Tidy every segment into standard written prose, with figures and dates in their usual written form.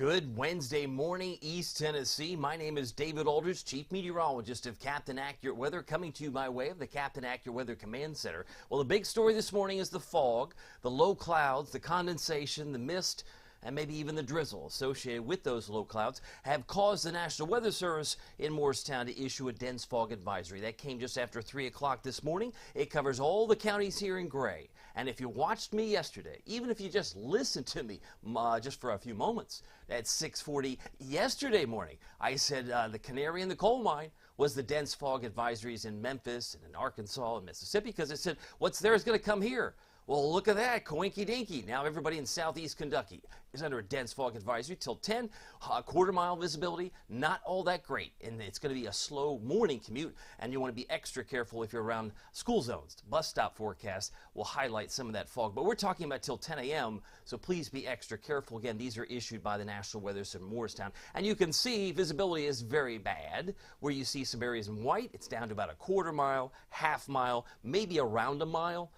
Good Wednesday morning, East Tennessee. My name is David Aldridge, Chief Meteorologist of Captain Accurate Weather, coming to you by way of the Captain Accurate Weather Command Center. Well, the big story this morning is the fog, the low clouds, the condensation, the mist, and maybe even the drizzle associated with those low clouds have caused the National Weather Service in Morristown to issue a dense fog advisory. That came just after 3 o'clock this morning. It covers all the counties here in gray. And if you watched me yesterday, even if you just listened to me just for a few moments at 6:40 yesterday morning, I said the canary in the coal mine was the dense fog advisories in Memphis and in Arkansas and Mississippi, because I said what's there is going to come here. Well, look at that, coinky dinky. Now everybody in southeast Kentucky is under a dense fog advisory till 10, quarter-mile visibility, not all that great. And it's going to be a slow morning commute, and you want to be extra careful if you're around school zones. Bus stop forecast will highlight some of that fog, but we're talking about till 10 a.m., so please be extra careful. Again, these are issued by the National Weather Service in Morristown, and you can see visibility is very bad. Where you see some areas in white, it's down to about a quarter mile, half mile, maybe around a mile.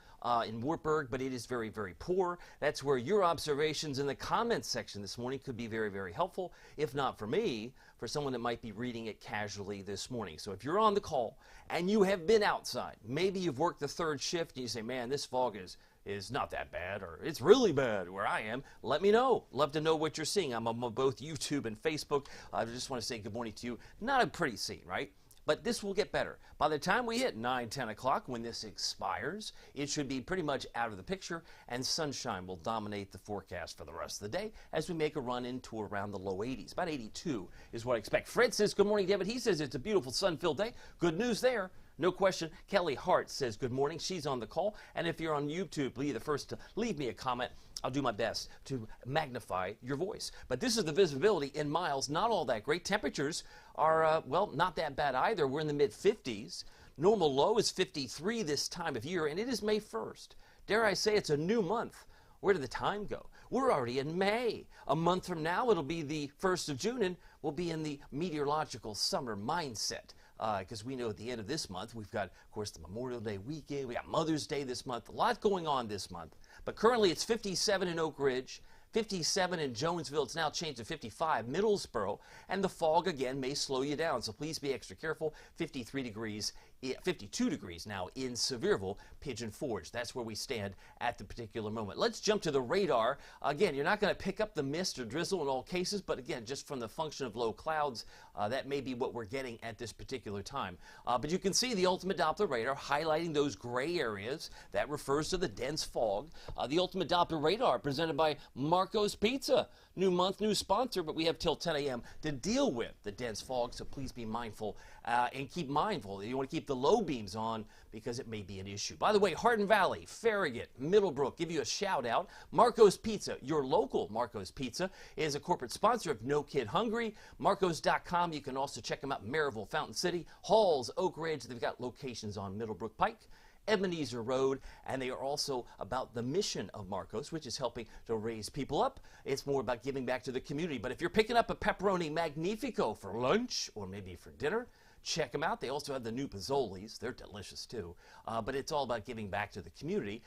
In Wartburg, but it is very, very poor. That's where your observations in the comments section this morning could be very, very helpful, if not for me, for someone that might be reading it casually this morning. So if you're on the call and you have been outside, maybe you've worked the third shift and you say, man, this fog is not that bad, or it's really bad where I am, let me know. Love to know what you're seeing. I'm on both YouTube and Facebook. I just want to say good morning to you. Not a pretty scene, right? But this will get better. By the time we hit 9, 10 o'clock, when this expires, it should be pretty much out of the picture, and sunshine will dominate the forecast for the rest of the day as we make a run into around the low 80s. About 82 is what I expect. Fred says, good morning, David. He says it's a beautiful sun-filled day. Good news there. No question. Kelly Hart says good morning. She's on the call. And if you're on YouTube, be the first to leave me a comment. I'll do my best to magnify your voice. But this is the visibility in miles. Not all that great. Temperatures are, well, not that bad either. We're in the mid-50s. Normal low is 53 this time of year, and it is May 1st. Dare I say it's a new month. Where did the time go? We're already in May. A month from now, it'll be the 1st of June, and we'll be in the meteorological summer mindset. Because we know at the end of this month, we've got, of course, the Memorial Day weekend. We got Mother's Day this month. A lot going on this month. But currently, it's 57 in Oak Ridge, 57 in Jonesville. It's now changed to 55 Middlesboro. And the fog, again, may slow you down. So please be extra careful. 52 degrees now in Sevierville, Pigeon Forge. That's where we stand at the particular moment. Let's jump to the radar. Again, you're not going to pick up the mist or drizzle in all cases, but again, just from the function of low clouds, that may be what we're getting at this particular time. But you can see the Ultimate Doppler radar highlighting those gray areas. That refers to the dense fog. The Ultimate Doppler radar presented by Marco's Pizza. New month, new sponsor, but we have till 10 a.m. to deal with the dense fog, so please be mindful and keep mindful. You want to keep the low beams on because it may be an issue. By the way, Hardin Valley, Farragut, Middlebrook, give you a shout out. Marco's Pizza, your local Marco's Pizza, is a corporate sponsor of No Kid Hungry. Marcos.com. You can also check them out in Maryville, Fountain City, Halls, Oak Ridge. They've got locations on Middlebrook Pike, Ebenezer Road, and they are also about the mission of Marcos, which is helping to raise people up. It's more about giving back to the community. But if you're picking up a pepperoni magnifico for lunch or maybe for dinner, check them out. They also have the new pozzolis. They're delicious too. But it's all about giving back to the community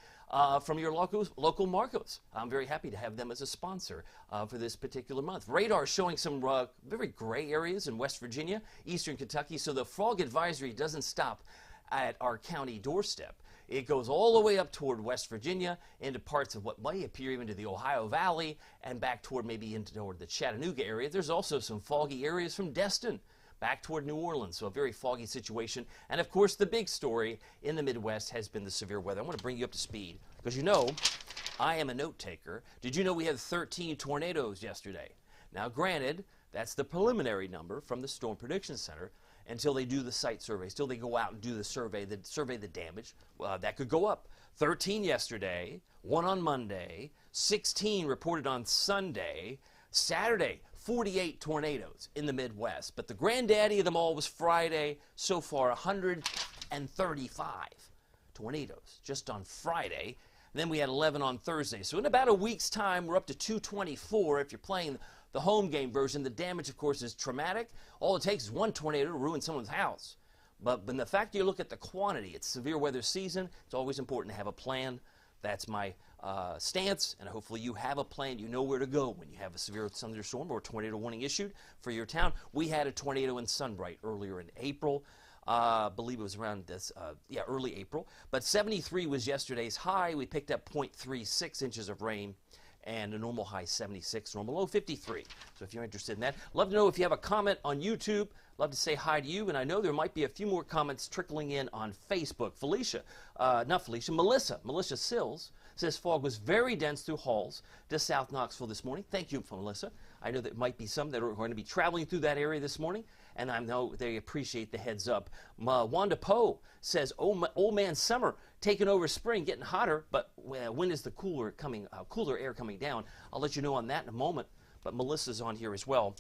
from your local Marcos. I'm very happy to have them as a sponsor for this particular month. Radar showing some very gray areas in West Virginia, Eastern Kentucky, so the fog advisory doesn't stop at our county doorstep. It goes all the way up toward West Virginia into parts of what might appear even to the Ohio Valley and back toward maybe toward the Chattanooga area. There's also some foggy areas from Destin back toward New Orleans, so a very foggy situation. And of course, the big story in the Midwest has been the severe weather. I want to bring you up to speed because you know I am a note taker. Did you know we had 13 tornadoes yesterday? Now, granted, that's the preliminary number from the Storm Prediction Center until they do the site surveys, till they go out and do the survey the damage. That could go up. 13 yesterday, 1 on Monday, 16 reported on Sunday. Saturday, 48 tornadoes in the Midwest. But the granddaddy of them all was Friday. So far, 135 tornadoes just on Friday. And then we had 11 on Thursday. So in about a week's time, we're up to 224 if you're playing the home game version. The damage, of course, is traumatic. All it takes is one tornado to ruin someone's house. But the fact you look at the quantity, it's severe weather season, it's always important to have a plan. That's my stance, and hopefully you have a plan. You know where to go when you have a severe thunderstorm or tornado warning issued for your town. We had a tornado in Sunbright earlier in April. I believe it was around this, early April. But 73 was yesterday's high. We picked up 0.36 inches of rain, and a normal high 76, normal low 53. So if you're interested in that, love to know if you have a comment on YouTube. Love to say hi to you, and I know there might be a few more comments trickling in on Facebook. Melissa Sills says fog was very dense through Halls to South Knoxville this morning. Thank you, Melissa. I know there might be some that are going to be traveling through that area this morning, and I know they appreciate the heads up. Wanda Poe says, old man summer taking over spring, getting hotter, but when is the cooler air coming down? I'll let you know on that in a moment, but Melissa's on here as well.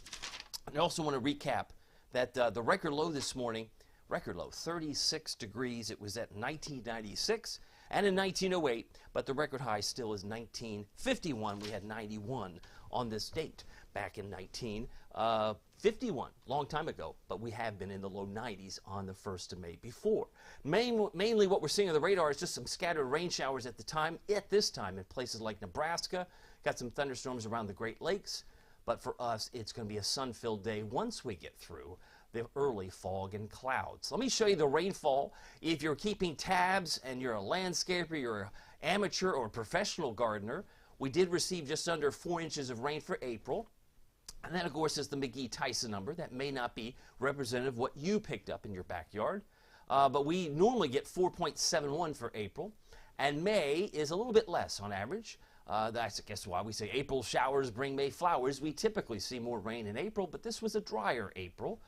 And I also want to recap that the record low this morning, 36 degrees. It was at 1996 and in 1908, but the record high still is 1951. We had 91 on this date back in 1951, long time ago, but we have been in the low 90s on the 1st of May before. Mainly what we're seeing on the radar is just some scattered rain showers at this time in places like Nebraska. Got some thunderstorms around the Great Lakes. But for us, it's going to be a sun-filled day once we get through the early fog and clouds. Let me show you the rainfall. If you're keeping tabs and you're a landscaper, you're an amateur or professional gardener, we did receive just under 4 inches of rain for April. And that, of course, is the McGee-Tyson number. That may not be representative of what you picked up in your backyard. But we normally get 4.71 for April. And May is a little bit less on average. That's, I guess, why we say April showers bring May flowers. We typically see more rain in April, but this was a drier April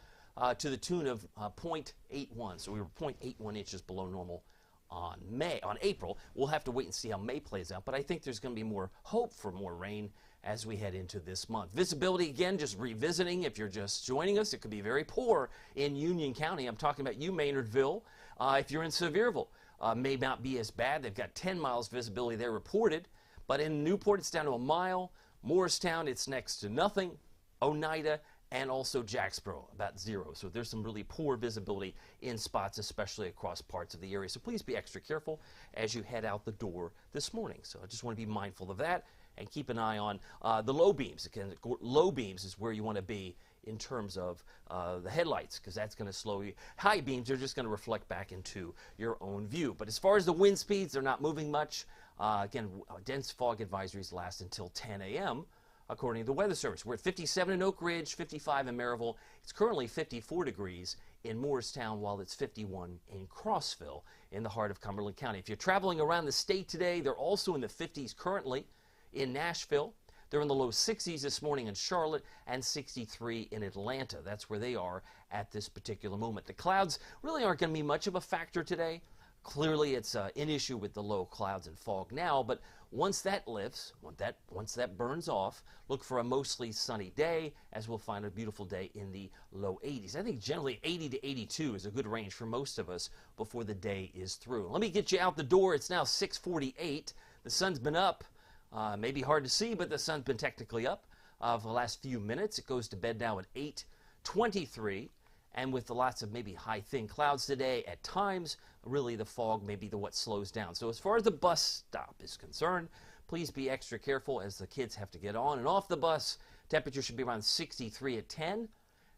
to the tune of 0.81. So we were 0.81 inches below normal on April. We'll have to wait and see how May plays out, but I think there's going to be more hope for more rain as we head into this month. Visibility, again, just revisiting, if you're just joining us, it could be very poor in Union County. I'm talking about you, Maynardville. If you're in Sevierville, may not be as bad. They've got 10 miles visibility there reported. But in Newport, it's down to a mile. Morristown, it's next to nothing. Oneida and also Jacksboro, about 0. So there's some really poor visibility in spots, especially across parts of the area. So please be extra careful as you head out the door this morning. So I just want to be mindful of that and keep an eye on the low beams. Again, low beams is where you want to be in terms of the headlights, because that's going to slow you. High beams are just going to reflect back into your own view. But as far as the wind speeds, they're not moving much. Again, dense fog advisories last until 10 a.m., according to the Weather Service. We're at 57 in Oak Ridge, 55 in Maryville. It's currently 54 degrees in Morristown, while it's 51 in Crossville in the heart of Cumberland County. If you're traveling around the state today, they're also in the 50s currently in Nashville. They're in the low 60s this morning in Charlotte and 63 in Atlanta. That's where they are at this particular moment. The clouds really aren't going to be much of a factor today. Clearly, it's an issue with the low clouds and fog now, but once that lifts, once that burns off, look for a mostly sunny day, as we'll find a beautiful day in the low 80s. I think generally 80 to 82 is a good range for most of us before the day is through. Let me get you out the door. It's now 6:48. The sun's been up. Maybe hard to see, but the sun's been technically up for the last few minutes. It goes to bed now at 8:23. And with lots of maybe high thin clouds today at times, really the fog may be what slows down. So as far as the bus stop is concerned, please be extra careful as the kids have to get on and off the bus. Temperature should be around 63 at 10,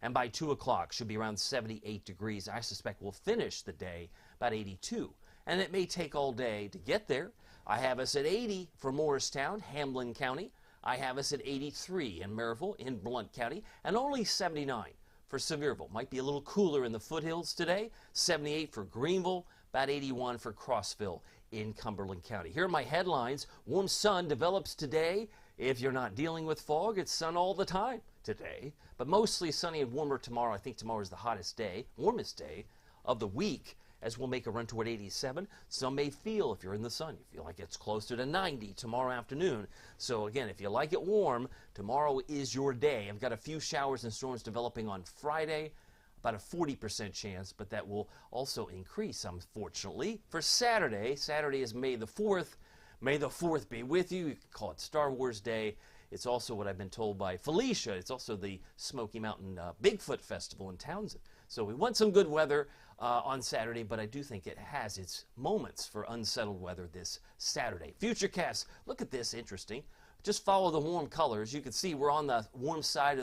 and by 2 o'clock should be around 78 degrees. I suspect we'll finish the day about 82. And it may take all day to get there. I have us at 80 for Morristown, Hamlin County. I have us at 83 in Maryville, in Blount County, and only 79 for Sevierville. Might be a little cooler in the foothills today. 78 for Greenville, about 81 for Crossville in Cumberland County. Here are my headlines. Warm sun develops today. If you're not dealing with fog, it's sun all the time today, but mostly sunny and warmer tomorrow. I think tomorrow is the hottest day, warmest day of the week, as we'll make a run toward 87. Some may feel, if you're in the sun, you feel like it's closer to 90 tomorrow afternoon. So again, if you like it warm, tomorrow is your day. I've got a few showers and storms developing on Friday, about a 40% chance, but that will also increase, unfortunately, for Saturday. Saturday is May the 4th. May the 4th be with you. You can call it Star Wars Day. It's also what I've been told by Felicia. It's also the Smoky Mountain Bigfoot Festival in Townsend. So we want some good weather on Saturday, but I do think it has its moments for unsettled weather this Saturday. Futurecast, look at this, interesting. Just follow the warm colors. You can see we're on the warm side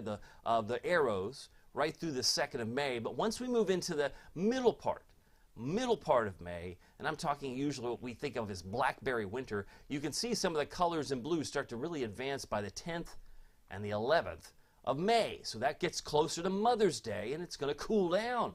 of the arrows right through the 2nd of May. But once we move into the middle part of May, and I'm talking usually what we think of as blackberry winter, you can see some of the colors in blue start to really advance by the 10th and the 11th of May. So that gets closer to Mother's Day, and it's going to cool down.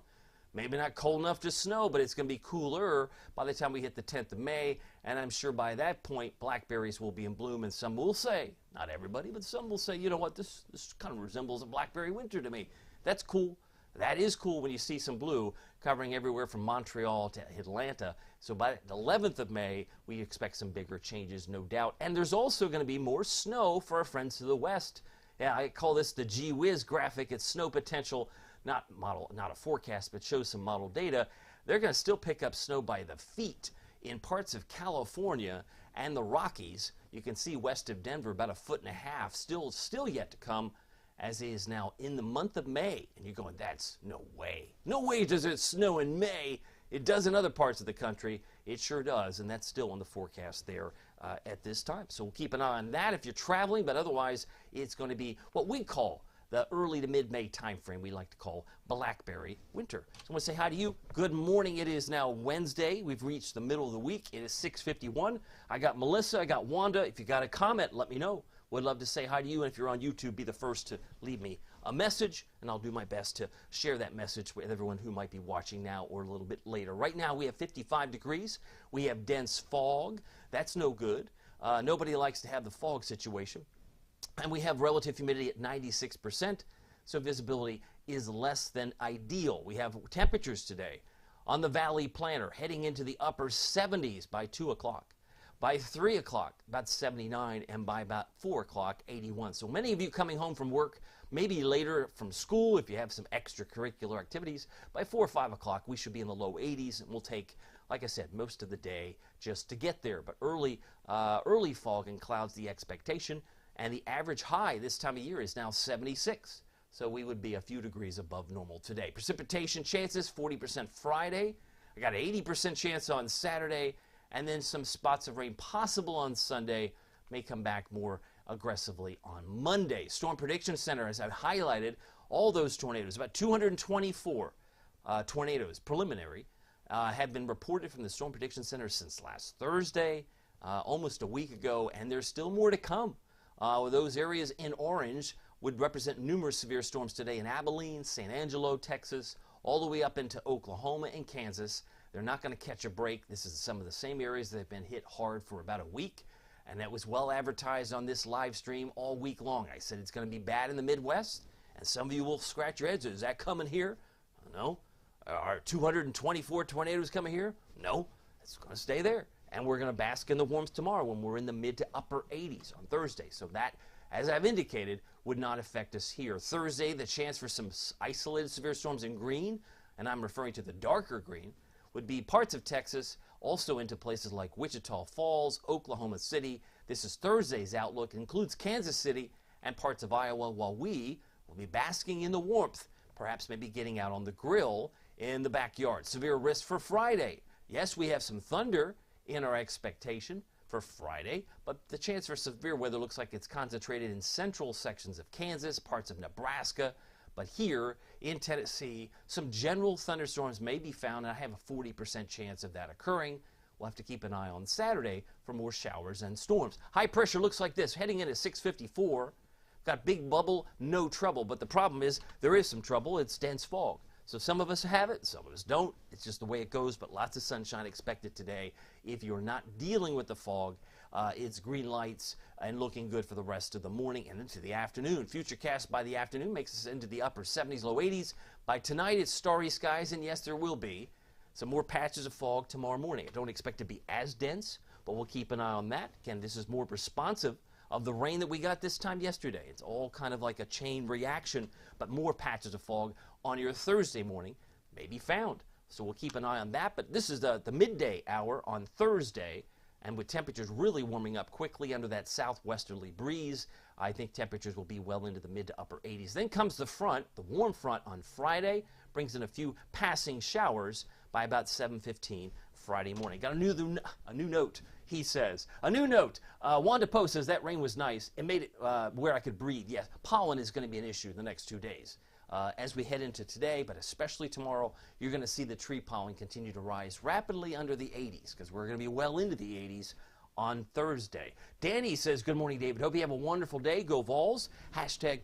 Maybe not cold enough to snow, but it's going to be cooler by the time we hit the 10th of May. And I'm sure by that point, blackberries will be in bloom. And some will say, not everybody, but some will say, you know what, this kind of resembles a blackberry winter to me. That's cool. That is cool when you see some blue covering everywhere from Montreal to Atlanta. So by the 11th of May, we expect some bigger changes, no doubt. And there's also going to be more snow for our friends to the west. Yeah, I call this the gee whiz graphic. It's snow potential. Not a forecast, but shows some model data. They're going to still pick up snow by the feet in parts of California and the Rockies. You can see west of Denver about 1.5 feet, still yet to come, as it is now in the month of May. And you're going, that's no way. No way does it snow in May. It does in other parts of the country. It sure does, and that's still on the forecast there at this time. So we'll keep an eye on that if you're traveling, but otherwise it's going to be what we call the early to mid-May time frame we like to call blackberry winter. So I want to say hi to you. Good morning. It is now Wednesday. We've reached the middle of the week. It is 6:51. I got Melissa. I got Wanda. If you got a comment, let me know. Would love to say hi to you. And if you're on YouTube, be the first to leave me a message, and I'll do my best to share that message with everyone who might be watching now or a little bit later. Right now, we have 55 degrees. We have dense fog. That's no good. Nobody likes to have the fog situation. And we have relative humidity at 96%, so visibility is less than ideal. We have temperatures today on the Valley Planner heading into the upper 70s by 2 o'clock. By 3 o'clock, about 79, and by about 4 o'clock, 81. So many of you coming home from work, maybe later from school if you have some extracurricular activities, by 4 or 5 o'clock, we should be in the low 80s, and we'll take, like I said, most of the day just to get there. But early fog and clouds the expectation. And the average high this time of year is now 76. So we would be a few degrees above normal today. Precipitation chances, 40% Friday. I got an 80% chance on Saturday. And then some spots of rain possible on Sunday. May come back more aggressively on Monday. Storm Prediction Center, as I've highlighted, all those tornadoes, about 224 tornadoes, preliminary, have been reported from the Storm Prediction Center since last Thursday, almost a week ago. And there's still more to come. Those areas in orange would represent numerous severe storms today in Abilene, San Angelo, Texas, all the way up into Oklahoma and Kansas. They're not going to catch a break. This is some of the same areas that have been hit hard for about a week, and that was well advertised on this live stream all week long. I said it's going to be bad in the Midwest, and some of you will scratch your heads. Is that coming here? No. Are 224 tornadoes coming here? No. It's going to stay there. And we're going to bask in the warmth tomorrow when we're in the mid to upper 80s on Thursday. So that, as I've indicated, would not affect us here. Thursday, the chance for some isolated severe storms in green, and I'm referring to the darker green, would be parts of Texas, also into places like Wichita Falls, Oklahoma City. This is Thursday's outlook. It includes Kansas City and parts of Iowa, while we will be basking in the warmth, perhaps maybe getting out on the grill in the backyard. Severe risk for Friday. Yes, we have some thunder in our expectation for Friday, but the chance for severe weather looks like it's concentrated in central sections of Kansas, parts of Nebraska, but here in Tennessee, some general thunderstorms may be found, and I have a 40% chance of that occurring. We'll have to keep an eye on Saturday for more showers and storms. High pressure looks like this, heading in at 654. Got big bubble, no trouble, but the problem is there is some trouble. It's dense fog. So some of us have it, some of us don't. It's just the way it goes, but lots of sunshine expected today. If you're not dealing with the fog, it's green lights and looking good for the rest of the morning and into the afternoon. Futurecast by the afternoon makes us into the upper 70s, low 80s. By tonight, it's starry skies, and yes, there will be some more patches of fog tomorrow morning. I don't expect it to be as dense, but we'll keep an eye on that. Again, this is more responsive of the rain that we got this time yesterday. It's all kind of like a chain reaction, but more patches of fog on your Thursday morning may be found. So we'll keep an eye on that. But this is the midday hour on Thursday, And with temperatures really warming up quickly under that southwesterly breeze, I think temperatures will be well into the mid to upper 80s. Then comes the front, the warm front on Friday, brings in a few passing showers by about 7:15 Friday morning. Got a new note, he says. A new note. Wanda Poe says that rain was nice. It made it where I could breathe. Yes, pollen is going to be an issue the next 2 days. As we head into today, but especially tomorrow, you're going to see the tree pollen continue to rise rapidly under the 80s because we're going to be well into the 80s on Thursday. Danny says, good morning, David. Hope you have a wonderful day. Go Vols. Hashtag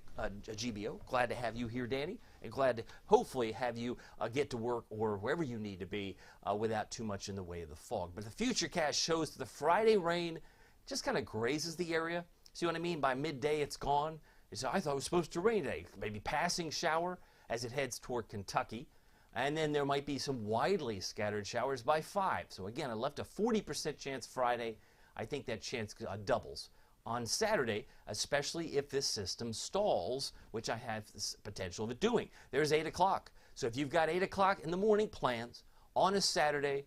GBO. Glad to have you here, Danny, and glad to hopefully have you get to work or wherever you need to be without too much in the way of the fog. But the Futurecast shows the Friday rain just kind of grazes the area. See what I mean? By midday, it's gone. I thought it was supposed to rain today. Maybe passing shower as it heads toward Kentucky. And then there might be some widely scattered showers by 5. So again, I left a 40% chance Friday. I think that chance doubles on Saturday, especially if this system stalls, which I have the potential of it doing. There's 8 o'clock. So if you've got 8 o'clock in the morning plans on a Saturday,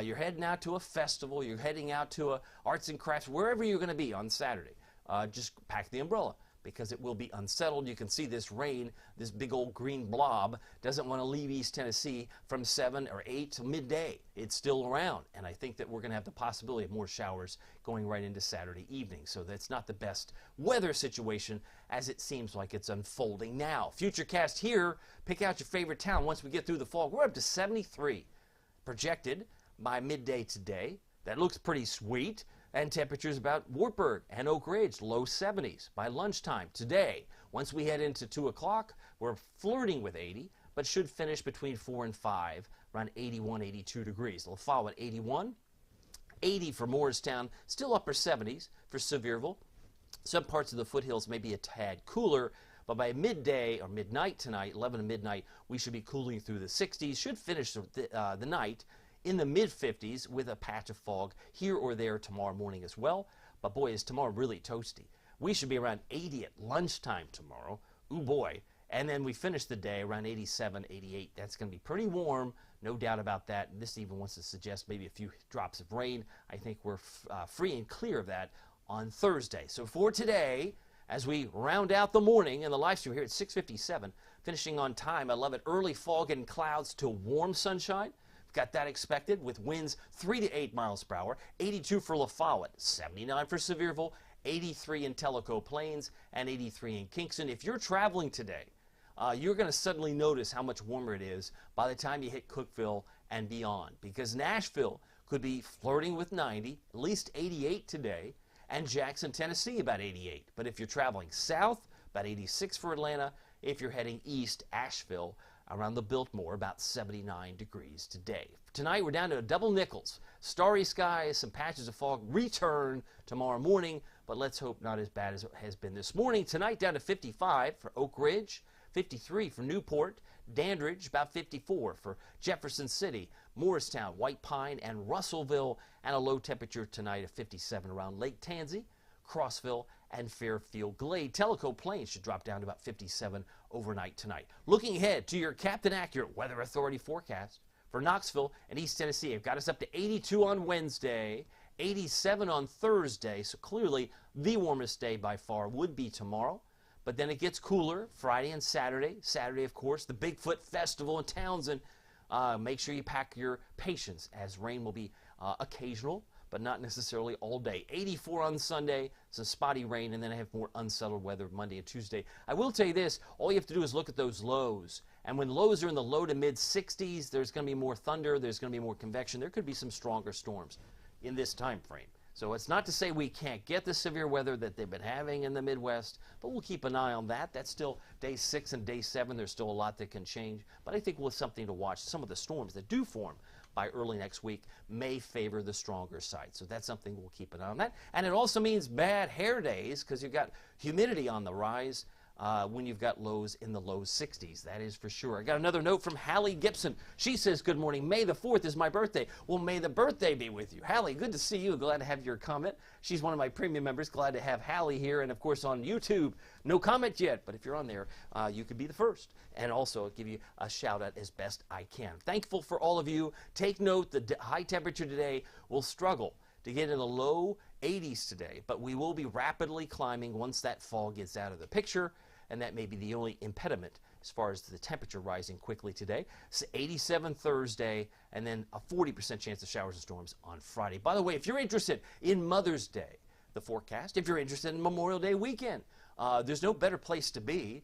you're heading out to a festival, you're heading out to a arts and crafts, wherever you're going to be on Saturday, just pack the umbrella, because it will be unsettled. You can see this rain, this big old green blob, doesn't want to leave East Tennessee from 7 or 8 to midday. It's still around, and I think that we're going to have the possibility of more showers going right into Saturday evening. So that's not the best weather situation as it seems like it's unfolding now. Futurecast here, pick out your favorite town once we get through the fog. We're up to 73 projected by midday today. That looks pretty sweet. And temperatures about Wartburg and Oak Ridge, low 70s by lunchtime today. Once we head into 2 o'clock, we're flirting with 80, but should finish between 4 and 5, around 81, 82 degrees. La Follette, 81. 80 for Morristown, still upper 70s for Sevierville. Some parts of the foothills may be a tad cooler, but by midday or midnight tonight, 11 to midnight, we should be cooling through the 60s. Should finish the night in the mid-50s with a patch of fog here or there tomorrow morning as well. But boy, is tomorrow really toasty. We should be around 80 at lunchtime tomorrow. Ooh boy. And then we finish the day around 87, 88. That's going to be pretty warm, no doubt about that. And this even wants to suggest maybe a few drops of rain. I think we're free and clear of that on Thursday. So for today, as we round out the morning and the live stream here at 6:57, finishing on time, I love it. Early fog and clouds to warm sunshine. Got that expected with winds 3 to 8 miles per hour. 82 for La Follette, 79 for Sevierville, 83 in Tellico Plains, and 83 in Kingston. If you're traveling today, you're going to suddenly notice how much warmer it is by the time you hit Cookeville and beyond, because Nashville could be flirting with 90, at least 88 today, and Jackson, Tennessee, about 88. But if you're traveling south, about 86 for Atlanta. If you're heading east, Asheville, around the Biltmore, about 79 degrees today. Tonight, we're down to a double nickels. Starry skies, some patches of fog return tomorrow morning, but let's hope not as bad as it has been this morning. Tonight, down to 55 for Oak Ridge, 53 for Newport, Dandridge, about 54 for Jefferson City, Morristown, White Pine, and Russellville, and a low temperature tonight of 57 around Lake Tansy, Crossville, and Fairfield Glade. Tellico Plains should drop down to about 57 overnight tonight. Looking ahead to your Captain Accurate Weather Authority forecast for Knoxville and East Tennessee. It got us up to 82 on Wednesday, 87 on Thursday, so clearly the warmest day by far would be tomorrow. But then it gets cooler Friday and Saturday. Saturday, of course, the Bigfoot Festival in Townsend. Make sure you pack your patience, as rain will be occasional, but not necessarily all day. 84 on Sunday, some spotty rain, and then I have more unsettled weather Monday and Tuesday. I will tell you this, all you have to do is look at those lows. And when lows are in the low to mid 60s, there's going to be more thunder, there's going to be more convection. There could be some stronger storms in this time frame. So it's not to say we can't get the severe weather that they've been having in the Midwest, but we'll keep an eye on that. That's still day 6 and day 7. There's still a lot that can change, but I think we'll have something to watch. Some of the storms that do form by early next week may favor the stronger side. So that's something we'll keep an eye on that. And it also means bad hair days because you've got humidity on the rise when you've got lows in the low 60s. That is for sure. I got another note from Hallie Gibson. She says, good morning. May the 4th is my birthday. Well, may the birthday be with you. Hallie, good to see you. Glad to have your comment. She's one of my premium members. Glad to have Hallie here. And, of course, on YouTube, no comment yet. But if you're on there, you could be the first. And also give you a shout-out as best I can. Thankful for all of you. Take note, the high temperature today will struggle to get in the low 80s today, but we will be rapidly climbing once that fog gets out of the picture, and that may be the only impediment as far as the temperature rising quickly today. It's 87 Thursday, and then a 40% chance of showers and storms on Friday. By the way, if you're interested in Mother's Day, the forecast, if you're interested in Memorial Day weekend, there's no better place to be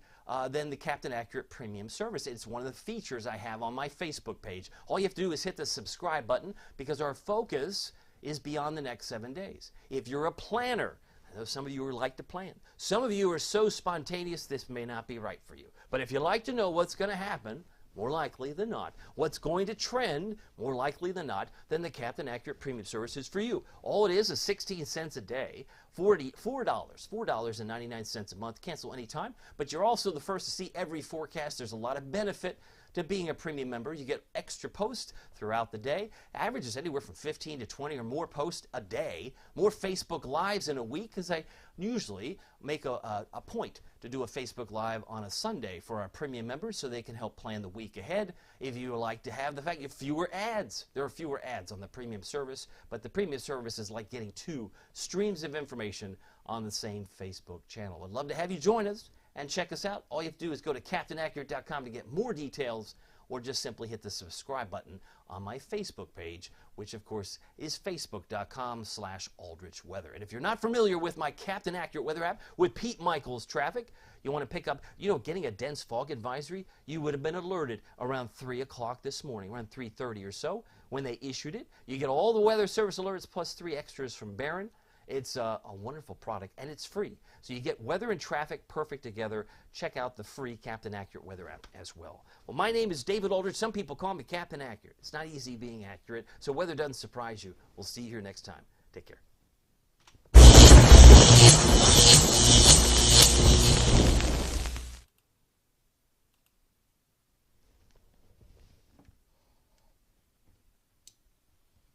than the Captain Accurate Premium Service. It's one of the features I have on my Facebook page. All you have to do is hit the subscribe button because our focus is beyond the next 7 days. If you're a planner, I know some of you like to plan. Some of you are so spontaneous this may not be right for you. But if you like to know what's going to happen, more likely than not, what's going to trend, more likely than not, then the Captain Accurate Premium Service is for you. All it is 16 cents a day, $4.99 a month. Cancel anytime, but you're also the first to see every forecast. There's a lot of benefit to being a premium member. You get extra posts throughout the day. Average is anywhere from 15 to 20 or more posts a day. More Facebook Lives in a week, because I usually make a point to do a Facebook Live on a Sunday for our premium members so they can help plan the week ahead. If you like to have the fact you have fewer ads, there are fewer ads on the premium service, but the premium service is like getting 2 streams of information on the same Facebook channel. I'd love to have you join us and check us out. All you have to do is go to CaptainAccurate.com to get more details, or just simply hit the subscribe button on my Facebook page, which of course is facebook.com/Aldrich Weather. And if you're not familiar with my Captain Accurate Weather app with Pete Michaels Traffic, you want to pick up, getting a dense fog advisory, you would have been alerted around 3 o'clock this morning, around 3:30 or so, when they issued it. You get all the weather service alerts plus 3 extras from Barron. It's a wonderful product, and it's free. So you get weather and traffic perfect together. Check out the free Captain Accurate Weather app as well. Well, my name is David Aldrich. Some people call me Captain Accurate. It's not easy being accurate, so weather doesn't surprise you. We'll see you here next time. Take care.